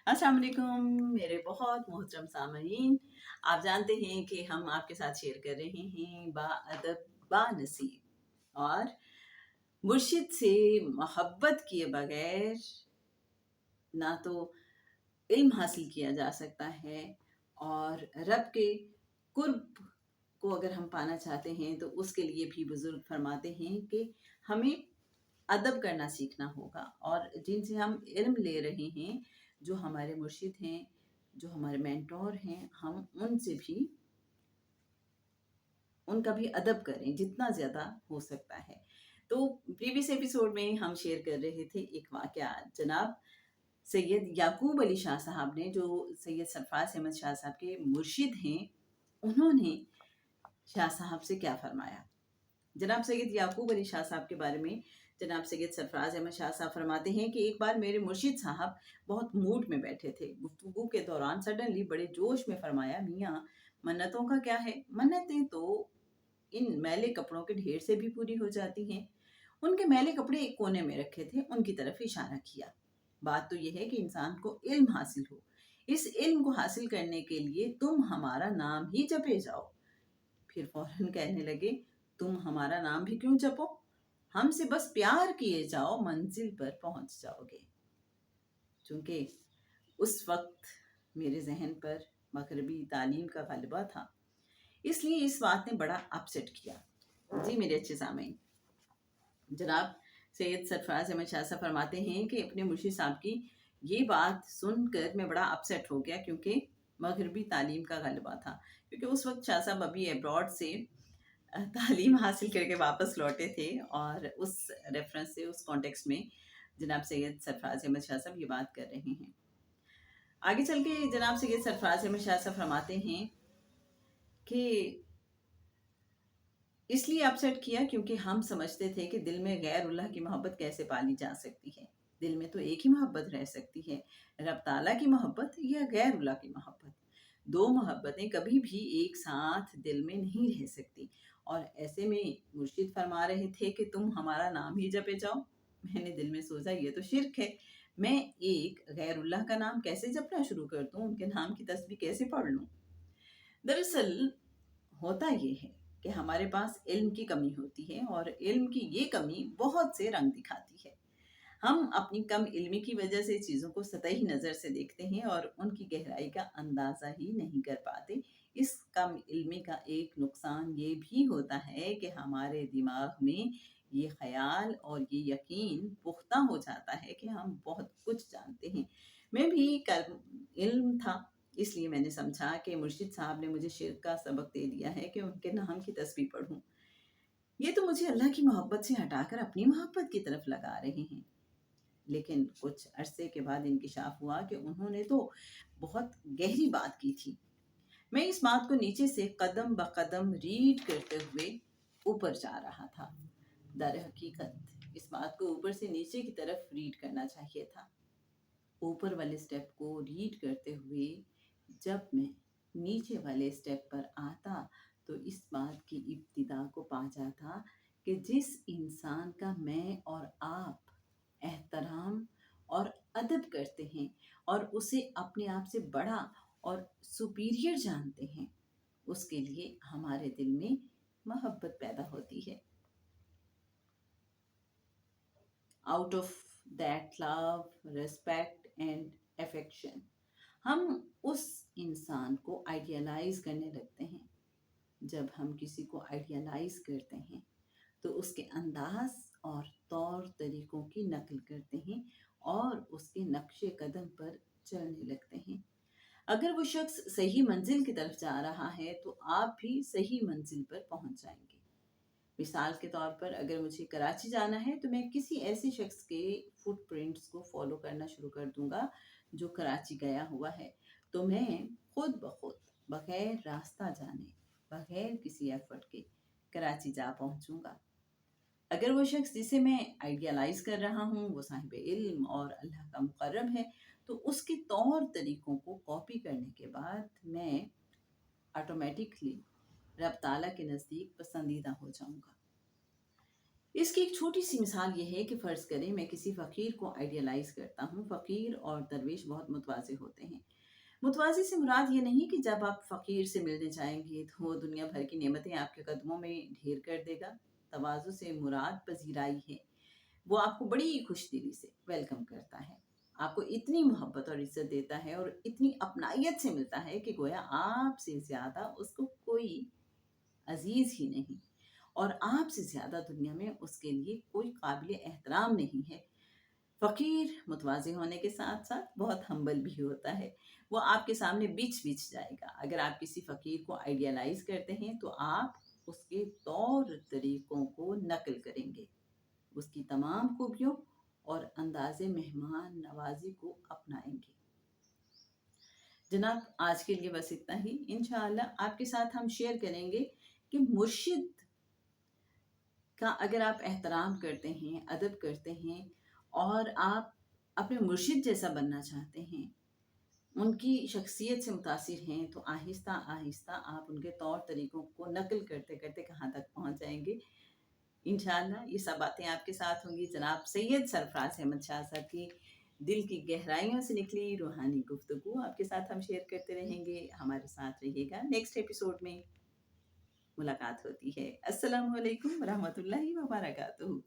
अस्सलाम वालेकुम मेरे बहुत मोहतरम सामईन। आप जानते हैं कि हम आपके साथ शेयर कर रहे हैं बाअदब बानसीब और मुर्शिद से मोहब्बत किए बगैर ना तो इल्म हासिल किया जा सकता है और रब के कुर्ब को अगर हम पाना चाहते हैं तो उसके लिए भी बुजुर्ग फरमाते हैं कि हमें अदब करना सीखना होगा। और जिनसे हम इल्म ले रहे हैं, जो हमारे मुर्शिद हैं, जो हमारे मेंटोर हैं, हम उनसे भी उनका भी अदब करें जितना ज़्यादा हो सकता है। तो प्रीवियस एपिसोड में हम शेयर कर रहे थे एक वाक़या। जनाब सैयद याकूब अली शाह साहब ने, जो सैयद सरफराज अहमद शाह साहब के मुर्शिद हैं, उन्होंने शाह साहब से क्या फरमाया। जनाब सैयद याकूब अली शाह साहब के बारे में जनाब सैयद सरफराज अहमद शाह साहब फरमाते हैं कि एक बार मेरे मुर्शिद साहब बहुत मूड में बैठे थे। गुफ्तगू के दौरान सडनली बड़े जोश में फरमाया, मियाँ मन्नतों का क्या है? मन्नतें तो इन मैले कपड़ों के ढेर से भी पूरी हो जाती हैं। उनके मैले कपड़े एक कोने में रखे थे, उनकी तरफ इशारा किया। बात तो यह है कि इंसान को इल्म हासिल हो। इस इल्म को हासिल करने के लिए तुम हमारा नाम ही जपे जाओ। फिर फौरन कहने लगे, तुम हमारा नाम भी क्यों जपो, हमसे बस प्यार किए जाओ, मंजिल पर पहुंच जाओगे। चूंकि उस वक्त मेरे जहन पर मगरबी तालीम का गलबा था, इसलिए इस बात ने बड़ा अपसेट किया। जी मेरे अच्छे सामईन, जनाब सैयद सरफराज अहमद शाह साहब फरमाते हैं कि अपने मुर्शिद साहब की ये बात सुनकर मैं बड़ा अपसेट हो गया, क्योंकि मगरबी तालीम का गलबा था। क्योंकि उस वक्त शाह साहब अभी अब्रॉड से तालीम हासिल करके वापस लौटे थे, और उस रेफरेंस से, उस कॉन्टेक्स्ट में जनाब सैयद सरफराज अहमद शाह साहब ये बात कर रहे हैं। आगे चल के जनाब सैयद सरफराज अहमद शाह साहब फरमाते हैं कि इसलिए अपसेट किया क्योंकि हम समझते थे कि दिल में गैर उल्लाह की मोहब्बत कैसे पाली जा सकती है। दिल में तो एक ही मोहब्बत रह सकती है, रब ताला की मोहब्बत या गैर उल्लाह की मोहब्बत। दो मोहब्बतें कभी भी एक साथ दिल में नहीं रह सकती। और ऐसे में मुर्शिद फरमा रहे थे कि तुम हमारा नाम ही जपे जाओ। मैंने दिल में सोचा, ये तो शिर्क है। मैं एक गैर उल्लाह का नाम कैसे जपना शुरू कर दूं, उनके नाम की तस्बीह कैसे पढ़ लूं। दरअसल होता ये है कि हमारे पास इल्म की कमी होती है, और इल्म की ये कमी बहुत से रंग दिखाती है। हम अपनी कम इल्मी की वजह से चीज़ों को सतही नज़र से देखते हैं और उनकी गहराई का अंदाज़ा ही नहीं कर पाते। इस कम इल्मी का एक नुकसान ये भी होता है कि हमारे दिमाग में ये ख्याल और ये यकीन पुख्ता हो जाता है कि हम बहुत कुछ जानते हैं। मैं भी कम इल्म था, इसलिए मैंने समझा कि मुर्शिद साहब ने मुझे शिर्क का सबक दे दिया है कि उनके नाम की तस्बीह पढ़ूं। ये तो मुझे अल्लाह की मोहब्बत से हटाकर अपनी मोहब्बत की तरफ लगा रहे हैं। लेकिन कुछ अरसे के बाद इंकिशाफ हुआ कि उन्होंने तो बहुत गहरी बात की थी। मैं इस बात को नीचे से कदम ब कदम रीड करते हुए ऊपर जा रहा था। दर हकीकत इस बात को ऊपर से नीचे की तरफ रीड करना चाहिए था। ऊपर वाले स्टेप को रीड करते हुए जब मैं नीचे वाले स्टेप पर आता, तो इस बात की इब्तिदा को पा जाता कि जिस इंसान का मैं और आप एहतराम और अदब करते हैं और उसे अपने आप से बड़ा और सुपीरियर जानते हैं, उसके लिए हमारे दिल में मोहब्बत पैदा होती है। Out of that love, respect and affection, हम उस इंसान को आइडियलाइज करने लगते हैं। जब हम किसी को आइडियलाइज करते हैं तो उसके अंदाज और तौर तरीकों की नकल करते हैं और उसके नक्शे कदम पर चलने लगते हैं। अगर वो शख्स सही मंजिल की तरफ जा रहा है तो आप भी सही मंजिल पर पहुंच जाएंगे। मिसाल के तौर पर, अगर मुझे कराची जाना है तो मैं किसी ऐसे शख्स के फुटप्रिंट्स को फॉलो करना शुरू कर दूंगा जो कराची गया हुआ है। तो मैं खुद ब खुद, बगैर रास्ता जाने, बगैर किसी एफर्ट के कराची जा पहुंचूंगा। अगर वो शख्स जिसे मैं आइडियलाइज कर रहा हूँ वो साहिब इल्म और अल्लाह का मुकर्रब है, तो उसके तौर तरीकों को कॉपी करने के बाद मैं ऑटोमेटिकली रब ताला के नज़दीक पसंदीदा हो जाऊंगा। इसकी एक छोटी सी मिसाल ये है कि फ़र्ज़ करें मैं किसी फ़कीर को आइडियलाइज़ करता हूँ। फ़कीर और दरवेश बहुत मुतवाज़े होते हैं। मुतवाज़ी से मुराद ये नहीं कि जब आप फ़कीर से मिलने जाएँगे तो वो दुनिया भर की नेमतें आपके कदमों में ढेर कर देगा। तवाज़ु से मुराद पज़ीराई है। वो आपको बड़ी खुशदिली से वेलकम करता है। आपको इतनी मोहब्बत और इज़्ज़त देता है और इतनी अपनाइयत से मिलता है कि गोया आपसे ज़्यादा उसको कोई अज़ीज़ ही नहीं, और आपसे ज़्यादा दुनिया में उसके लिए कोई काबिल एहतराम नहीं है। फ़कीर मुतवाज़ी होने के साथ-साथ बहुत हम्बल भी होता है। वो आपके सामने बिछ-बिछ जाएगा। अगर आप किसी फ़कीर को आइडियलाइज़ करते हैं तो आप उसके तौर तरीकों को नक़ल करेंगे, उसकी तमाम खूबियों और अंदाज़े मेहमान नवाज़ी को अपनाएँगे। जनाब, आज के लिए बस इतना ही। इंशाअल्लाह आपके साथ हम शेयर करेंगे कि मुर्शिद का अगर आप एहतराम करते हैं, अदब करते हैं और आप अपने मुर्शिद जैसा बनना चाहते हैं, उनकी शख्सियत से मुतासिर हैं, तो आहिस्ता-आहिस्ता आप उनके तौर तरीकों को नक़ल करते-करते कहाँ तक पहुँच जाएँगे। इंशाअल्लाह ये सब बातें आपके साथ होंगी। जनाब सैयद सरफ़राज़ अहमद शाह साहब की दिल की गहराइयों से निकली रूहानी गुफ्तगू आपके साथ हम शेयर करते रहेंगे। हमारे साथ रहिएगा। नेक्स्ट एपिसोड में मुलाकात होती है। अस्सलामु अलैकुम व रहमतुल्लाहि व बरकातुहू।